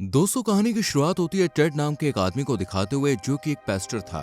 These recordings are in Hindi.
दोस्तों, कहानी की शुरुआत होती है टेड नाम के एक आदमी को दिखाते हुए जो कि एक पेस्टर था।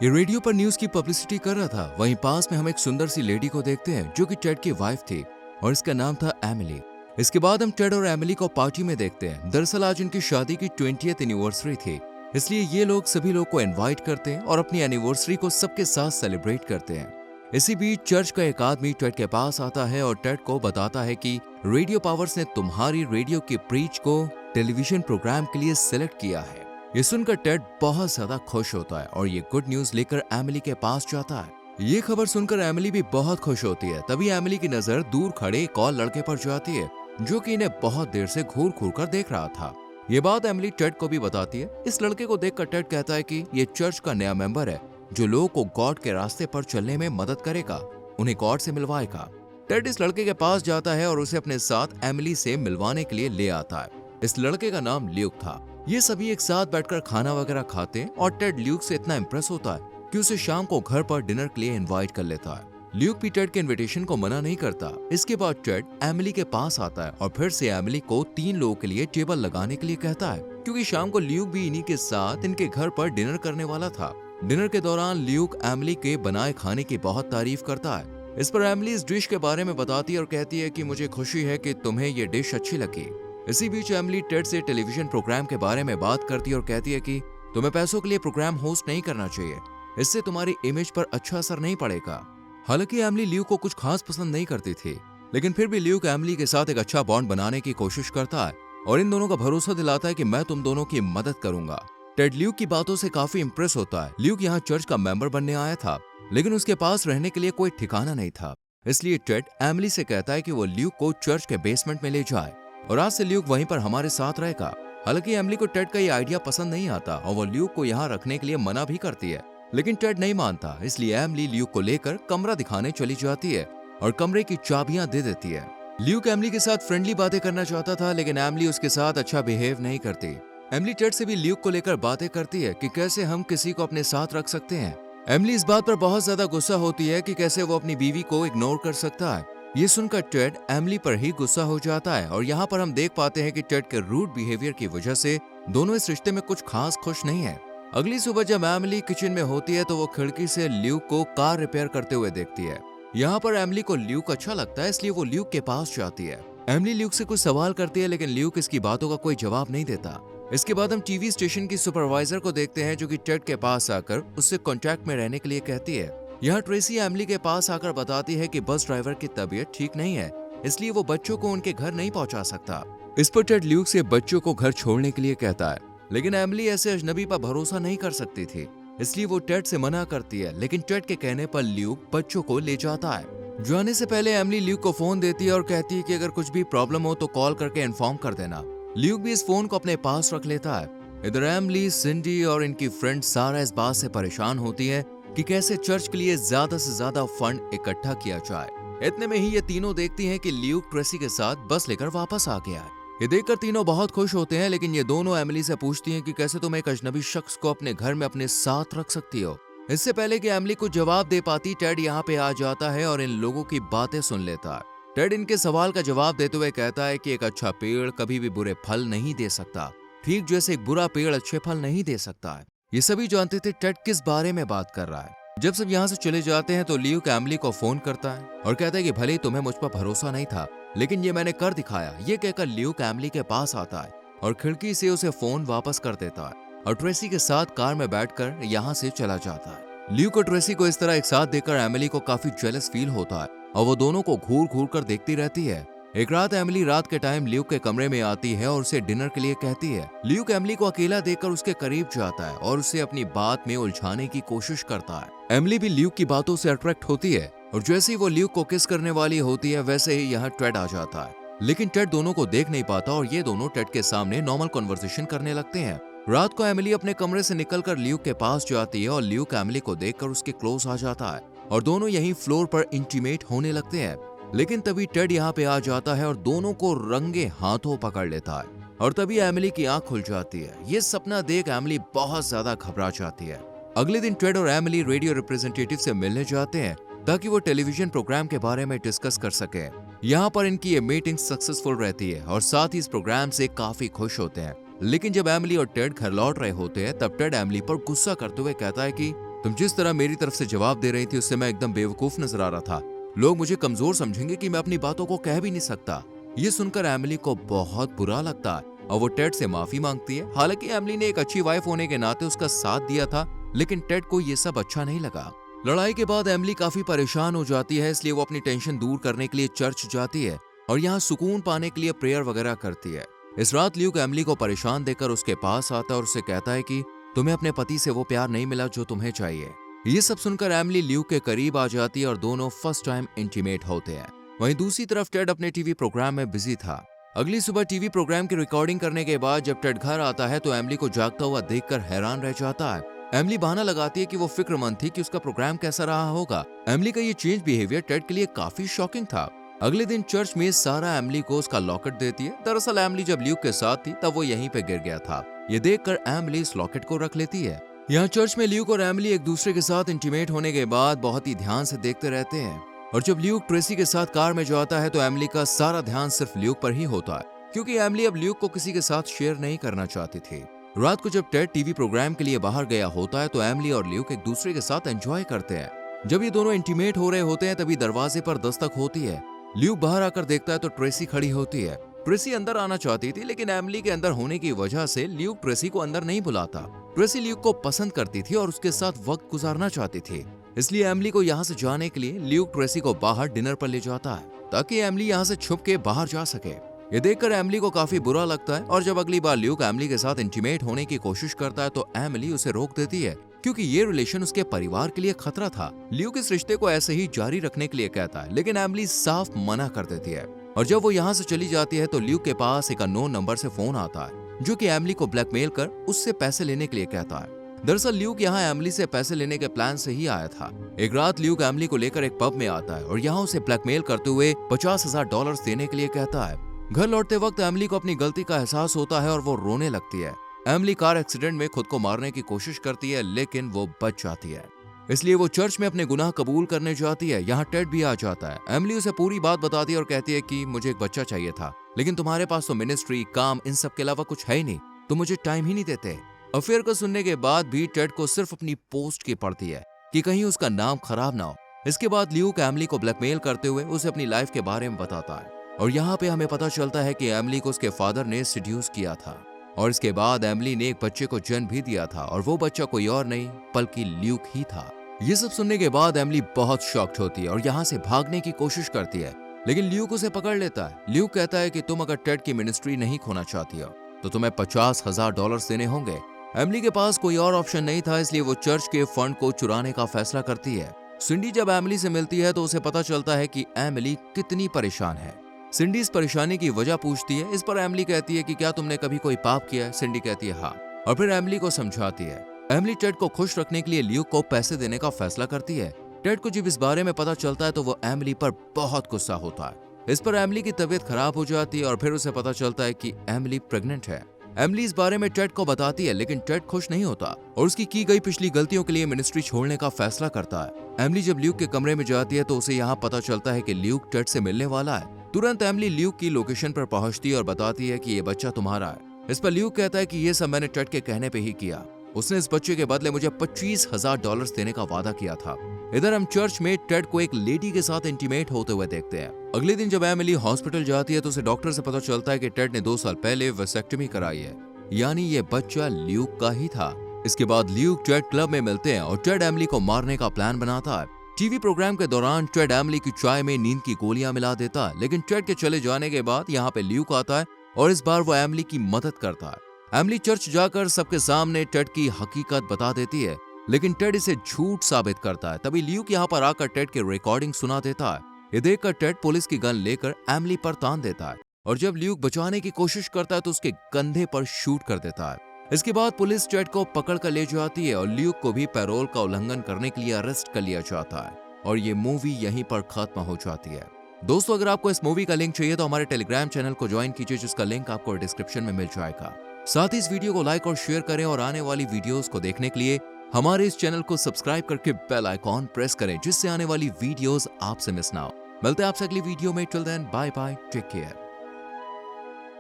ये रेडियो पर न्यूज की पब्लिसिटी कर रहा था। वहीं पास में हम एक सुंदर सी लेडी को देखते हैं जो कि टेड की वाइफ थी और इसका नाम था एमिली। इसके बाद हम टेड और एमिली को पार्टी में देखते हैं। दरअसल आज उनकी शादी की 20th एनिवर्सरी थी, इसलिए ये लोग सभी लोग को इनवाइट करते हैं और अपनी एनिवर्सरी को सबके साथ सेलिब्रेट करते हैं। इसी बीच चर्च का एक आदमी टेड के पास आता है और टेड को बताता है कि रेडियो पावर्स ने तुम्हारी रेडियो की प्रीच को टेलीविजन प्रोग्राम के लिए सिलेक्ट किया है। ये सुनकर टेड बहुत ज्यादा खुश होता है और ये गुड न्यूज लेकर एमिली के पास जाता है। ये खबर सुनकर एमिली भी बहुत खुश होती है। तभी एमिली की नजर दूर खड़े एक और लड़के पर जाती है जो कि इन्हें बहुत देर से घूर घूर कर देख रहा था। ये बात एमिली टेड को भी बताती है। इस लड़के को देखकर टेड कहता है कि ये चर्च का नया मेंबर है जो लोगों को गॉड के रास्ते पर चलने में मदद करेगा, उन्हें गॉड से मिलवाएगा। टेड इस लड़के के पास जाता है और उसे अपने साथ एमिली से मिलवाने के लिए ले आता है। इस लड़के का नाम ल्यूक था। ये सभी एक साथ बैठकर खाना वगैरह खाते हैं और टेड ल्यूक से इतना इम्प्रेस होता है कि उसे शाम को घर पर डिनर के लिए इनवाइट कर लेता है। ल्यूक भी टेड के इनविटेशन को मना नहीं करता। इसके बाद टेड एमिली के पास आता है और फिर से एमिली को 3 लोगों के लिए टेबल लगाने के लिए कहता है, क्योंकि शाम को ल्यूक भी इन्हीं के साथ इनके घर पर डिनर करने वाला था। डिनर के दौरान ल्यूक एमिली के बनाए खाने की बहुत तारीफ करता है। इस पर एमिली इस डिश के बारे में बताती है और कहती है कि मुझे खुशी है कि तुम्हें ये डिश अच्छी लगी। इसी बीच एमिली टेड से टेलीविजन प्रोग्राम के बारे में बात करती है और कहती है कि तुम्हें पैसों के लिए प्रोग्राम होस्ट नहीं करना चाहिए, इससे तुम्हारी इमेज पर अच्छा असर नहीं पड़ेगा। हालांकि एमिली ल्यूक को कुछ खास पसंद नहीं करती थी, लेकिन फिर भी ल्यूक एमिली के साथ एक अच्छा बॉन्ड बनाने की कोशिश करता है और इन दोनों का भरोसा दिलाता है कि मैं तुम दोनों की मदद करूंगा। टेड ल्यूक की बातों से काफी इंप्रेस होता है। ल्यूक यहाँ चर्च का मेंबर बनने आया था, लेकिन उसके पास रहने के लिए कोई ठिकाना नहीं था। इसलिए टेड एमिली से कहता है कि वो ल्यूक को चर्च के बेसमेंट में ले जाए और आज से ल्यूक वहीं पर हमारे साथ रहेगा। हालांकि एमिली को टेड का ये आइडिया पसंद नहीं आता और वो ल्यूक को यहाँ रखने के लिए मना भी करती है, लेकिन टेड नहीं मानता। इसलिए एमिली ल्यूक को लेकर कमरा दिखाने चली जाती है और कमरे की चाबियां दे देती है। ल्यूक एमिली के साथ फ्रेंडली बातें करना चाहता था, लेकिन एमिली उसके साथ अच्छा बिहेव नहीं करती। एमिली टेड से भी ल्यूक को लेकर बातें करती है कि कैसे हम किसी को अपने साथ रख सकते हैं। एमिली इस बात पर बहुत ज्यादा गुस्सा होती है कि कैसे वो अपनी बीवी को इग्नोर कर सकता है। ये सुनकर टेड एमिली पर ही गुस्सा हो जाता है और यहाँ पर हम देख पाते हैं कि टेड के रूड बिहेवियर की वजह से दोनों इस रिश्ते में कुछ खास खुश नहीं है। अगली सुबह जब एमिली किचन में होती है तो वो खिड़की से ल्यूक को कार रिपेयर करते हुए देखती है। यहाँ पर एमिली को ल्यूक अच्छा लगता है, इसलिए वो ल्यूक के पास जाती है। एमिली ल्यूक से कुछ सवाल करती है, लेकिन ल्यूक इसकी बातों का कोई जवाब नहीं देता। इसके बाद हम टीवी स्टेशन की सुपरवाइजर को देखते हैं जो कि टेड के पास आकर उससे कांटेक्ट में रहने के लिए कहती है। यहाँ ट्रेसी एमिली के पास आकर बताती है कि बस ड्राइवर की तबीयत ठीक नहीं है, इसलिए वो बच्चों को उनके घर नहीं पहुंचा सकता। इस पर टेड ल्यूक से बच्चों को घर छोड़ने के लिए कहता है, लेकिन एमिली ऐसे अजनबी पर भरोसा नहीं कर सकती थी, इसलिए वो टेड से मना करती है। लेकिन टेड के कहने पर ल्यूक बच्चों को ले जाता है। जाने से पहले एमिली ल्यूक को फोन देती है और कहती है कि अगर कुछ भी प्रॉब्लम हो तो कॉल करके इन्फॉर्म कर देना। ल्यूक भी इस फोन को अपने पास रख लेता है। इधर एमिली, सिंडी और इनकी फ्रेंड सारा इस बात से परेशान होती है कि कैसे चर्च के लिए ज्यादा से ज्यादा फंड इकट्ठा किया जाए। इतने में ही ये तीनों देखती हैं कि ल्यूक ट्रेसी के साथ बस लेकर वापस आ गया है। ये देखकर तीनों बहुत खुश होते हैं, लेकिन ये दोनों एमिली से पूछती हैं कि कैसे तुम एक अजनबी शख्स को अपने घर में अपने साथ रख सकती हो। इससे पहले कि एमिली को जवाब दे पाती, टेड यहाँ पे आ जाता है और इन लोगों की बातें सुन लेता है। टेड इनके सवाल का जवाब देते हुए कहता है कि एक अच्छा पेड़ कभी भी बुरे फल नहीं दे सकता, ठीक जैसे एक बुरा पेड़ अच्छे फल नहीं दे सकता है। ये सभी जानते थे टेड किस बारे में बात कर रहा है। जब सब यहाँ से चले जाते हैं तो ल्यूक एमिली को फोन करता है और कहता है कि भले ही तुम्हें मुझ पर भरोसा नहीं था, लेकिन ये मैंने कर दिखाया। ये कहकर ल्यूक एमिली के पास आता है और खिड़की से उसे फोन वापस कर देता है और ट्रेसी के साथ कार में बैठकर यहाँ से चला जाता है। ल्यूक और ट्रेसी को इस तरह एक साथ देखकर एमिली को काफी जेलस फील होता है और वो दोनों को घूर घूर कर देखती रहती है। एक रात एमिली रात के टाइम ल्यूक के कमरे में आती है और उसे डिनर के लिए कहती है। ल्यूक एमिली को अकेला देखकर उसके करीब जाता है और उसे अपनी बात में उलझाने की कोशिश करता है। एमिली भी ल्यूक की बातों से अट्रैक्ट होती है और जैसे ही वो ल्यूक को किस करने वाली होती है वैसे ही यहाँ टेड आ जाता है, लेकिन टेड दोनों को देख नहीं पाता और ये दोनों टेड के सामने नॉर्मल कन्वर्सेशन करने लगते हैं। रात को एमिली अपने कमरे से निकलकर ल्यूक के पास जाती है और ल्यूक एमिली को देखकर उसके क्लोज आ जाता है और दोनों यहीं फ्लोर पर इंटीमेट होने लगते हैं। लेकिन तभी टेड यहाँ पे आ जाता है और दोनों को रंगे हाथों पकड़ लेता है और तभी एमिली की आंख खुल जाती है। ये सपना देख एमिली बहुत ज्यादा घबरा जाती है। अगले दिन टेड और एमिली रेडियो रिप्रेजेंटेटिव से मिलने जाते हैं ताकि वो टेलीविजन प्रोग्राम के बारे में डिस्कस कर सके। यहाँ पर इनकी ये मीटिंग सक्सेसफुल रहती है और साथ ही इस प्रोग्राम से काफी खुश होते हैं। लेकिन जब एमिली और टेड घर लौट रहे होते हैं तब टेड एमिली पर गुस्सा करते हुए कहता है कि तुम जिस तरह मेरी तरफ से जवाब दे रही थी उससे मैं एकदम बेवकूफ नजर आ रहा था। लोग मुझे कमजोर समझेंगे कि मैं अपनी बातों को कह भी नहीं सकता। ये सुनकर एमिली को बहुत बुरा लगता है और वो टेड से माफी मांगती है। हालांकि एमिली ने एक अच्छी वाइफ होने के नाते उसका साथ दिया था, लेकिन टेड को ये सब अच्छा नहीं लगा। लड़ाई के बाद एमिली काफी परेशान हो जाती है, इसलिए वो अपनी टेंशन दूर करने के लिए चर्च जाती है और यहाँ सुकून पाने के लिए प्रेयर वगैरह करती है। इस रात ल्यूक एमिली को परेशान देखकर उसके पास आता है और उससे कहता है कि तुम्हें अपने पति से वो प्यार नहीं मिला जो तुम्हें चाहिए। ये सब सुनकर एमिली ल्यूक के करीब आ जाती है और दोनों फर्स्ट टाइम इंटीमेट होते हैं। वहीं दूसरी तरफ टेड अपने टीवी प्रोग्राम में बिजी था। अगली सुबह टीवी प्रोग्राम की रिकॉर्डिंग करने के बाद जब टेड घर आता है तो एमिली को जागता हुआ देखकर हैरान रह जाता है। एमिली बहाना लगाती है कि वो फिक्रमंद थी कि उसका प्रोग्राम कैसा रहा होगा। एमिली का ये चेंज बिहेवियर टेड के लिए काफी शॉकिंग था। अगले दिन चर्च में सारा एमिली को उसका लॉकेट देती है। दरअसल एमिली जब ल्यूक के साथ थी तब वो यहीं पे गिर गया था। ये देखकर एमिली इस लॉकेट को रख लेती है। यहाँ चर्च में ल्यूक और एमिली एक दूसरे के साथ इंटीमेट होने के बाद बहुत ही ध्यान से देखते रहते हैं और जब ल्यूक ट्रेसी के साथ कार में जाता है तो एमिली का सारा ध्यान सिर्फ ल्यूक पर ही होता है, क्योंकि एमिली अब ल्यूक को किसी के साथ शेयर नहीं करना चाहती थी। रात को जब टेड टीवी प्रोग्राम के लिए बाहर गया होता है तो एमिली और ल्यूक एक दूसरे के साथ एंजॉय करते हैं। जब ये दोनों इंटीमेट हो रहे होते हैं तभी दरवाजे पर दस्तक होती है। ल्यूक बाहर आकर देखता है तो ट्रेसी खड़ी होती है। ट्रेसी अंदर आना चाहती थी, लेकिन एमिली के अंदर होने की वजह से ल्यूक ट्रेसी को अंदर नहीं बुलाता। ट्रेसी ल्यूक को पसंद करती थी और उसके साथ वक्त गुजारना चाहती थी, इसलिए एमिली को यहाँ से जाने के लिए ल्यूक ट्रेसी को बाहर डिनर पर ले जाता है ताकि एमिली यहाँ से छुप के बाहर जा सके। ये देखकर एमिली को काफी बुरा लगता है और जब अगली बार ल्यूक एमिली के साथ इंटीमेट होने की कोशिश करता है तो एमिली उसे रोक देती है, क्योंकि ये रिलेशन उसके परिवार के लिए खतरा था। ल्यूक इस रिश्ते को ऐसे ही जारी रखने के लिए कहता है, लेकिन एमिली साफ मना कर देती है और जब वो यहाँ से चली जाती है तो ल्यूक के पास एक अननोन नंबर से फोन आता है जो कि एमिली को ब्लैकमेल कर उससे पैसे लेने के लिए कहता है। दरअसल ल्यूक यहाँ एमिली से पैसे लेने के प्लान से ही आया था। एक रात ल्यूक एमिली को लेकर एक पब में आता है और यहाँ उसे ब्लैकमेल करते हुए $50,000 देने के लिए कहता है। घर लौटते वक्त एमिली को अपनी गलती का एहसास होता है और वो रोने लगती है। एमिली कार एक्सीडेंट में खुद को मारने की कोशिश करती है, लेकिन वो बच जाती है, इसलिए वो चर्च में अपने गुनाह कबूल करने जाती है। यहाँ टेड भी आ जाता है। एमिली उसे पूरी बात बताती है और कहती है कि मुझे एक बच्चा चाहिए था, लेकिन तुम्हारे पास तो मिनिस्ट्री, काम, इन सब के अलावा कुछ है ही नहीं, तुम मुझे टाइम ही नहीं देते। अफेयर को सुनने के बाद भी टेड को सिर्फ अपनी पोस्ट की पड़ती है कि कहीं उसका नाम खराब ना हो। इसके बाद ल्यूक एमिली को ब्लैकमेल करते हुए उसे अपनी लाइफ के बारे में बताता है और यहाँ पे हमें पता चलता है कि एमिली को उसके फादर ने सिड्यूस किया था और इसके बाद एमिली ने एक बच्चे को जन्म भी दिया था और वो बच्चा कोई और नहीं बल्कि ल्यूक ही था। ये सब सुनने के बाद एमिली बहुत शॉक्ड होती है और यहाँ से भागने की कोशिश करती है, लेकिन ल्यूक उसे पकड़ लेता है। ल्यूक कहता है कि तुम अगर टेड की मिनिस्ट्री नहीं खोना चाहती हो तो तुम्हें $50,000 देने होंगे। एमिली के पास कोई और ऑप्शन नहीं था, इसलिए वो चर्च के फंड को चुराने का फैसला करती है। सिंडी जब एमिली से मिलती है तो उसे पता चलता है कि एमिली कितनी परेशान है। सिंडी इस परेशानी की वजह पूछती है। इस पर एमिली कहती है कि क्या तुमने कभी कोई पाप किया है? सिंडी कहती है हाँ, और फिर एमिली को समझाती है। एमिली टेड को खुश रखने के लिए ल्यूक को पैसे देने का फैसला करती है। टेड को जब इस बारे में पता चलता है तो वो एमिली पर बहुत गुस्सा होता है। इस पर एमिली की तबीयत खराब हो जाती है और फिर उसे पता चलता है कि एमिली प्रेग्नेंट है। एमिली इस बारे में टेड को बताती है, लेकिन टेड खुश नहीं होता और उसकी की गई पिछली गलतियों के लिए मिनिस्ट्री छोड़ने का फैसला करता है। एमिली जब ल्यूक के कमरे में जाती है तो उसे यहाँ पता चलता है कि ल्यूक टेड से मिलने वाला है। तुरंत एमिली ल्यूक की लोकेशन पर पहुंचती है और बताती है कि ये बच्चा तुम्हारा है। इस पर ल्यूक कहता है कि ये सब मैंने टेड के कहने पे ही किया, उसने इस बच्चे के बदले मुझे $25,000 देने का वादा किया था। इधर हम चर्च में टेड को एक लेडी के साथ इंटीमेट होते हुए देखते हैं। अगले दिन जब एमिली हॉस्पिटल जाती है तो उसे डॉक्टर से पता चलता है कि टेड ने 2 साल पहले वेसेक्टमी कराई है, यानी ये बच्चा ल्यूक का ही था। इसके बाद ल्यूक टेड क्लब में मिलते हैं और टेड एमिली को मारने का प्लान बनाता है। टीवी प्रोग्राम के दौरान टेड एमिली की चाय में नींद की गोलियां मिला देता है, लेकिन टेड के चले जाने के बाद यहाँ पे ल्यूक आता है और इस बार वो एमिली की मदद करता है। एमिली चर्च जाकर सबके सामने टेड की हकीकत बता देती है, लेकिन टेड इसे झूठ साबित करता है। तभी ल्यूक यहाँ पर आकर टेड की रिकॉर्डिंग सुना देता है। ये देखकर टेड पुलिस की गन लेकर एमिली पर तान देता है और जब ल्यूक बचाने की कोशिश करता है तो उसके कंधे पर शूट कर देता है। इसके बाद पुलिस टेड को पकड़ कर ले जाती है और ल्यूक को भी पैरोल का उल्लंघन करने के लिए अरेस्ट कर लिया जाता है और ये मूवी यहीं पर खत्म हो जाती है। दोस्तों, अगर आपको इस मूवी का लिंक चाहिए तो हमारे टेलीग्राम चैनल को ज्वाइन कीजिए, जिसका लिंक आपको डिस्क्रिप्शन में मिल जाएगा। साथ ही इस वीडियो को लाइक और शेयर करें और आने वाली वीडियोस को देखने के लिए हमारे इस चैनल को सब्सक्राइब करके बेल आइकॉन प्रेस करें, जिससे आने वाली वीडियोस आपसे मिस ना हो। मिलते हैं आपसे अगली वीडियो में। Till then, bye bye, take care.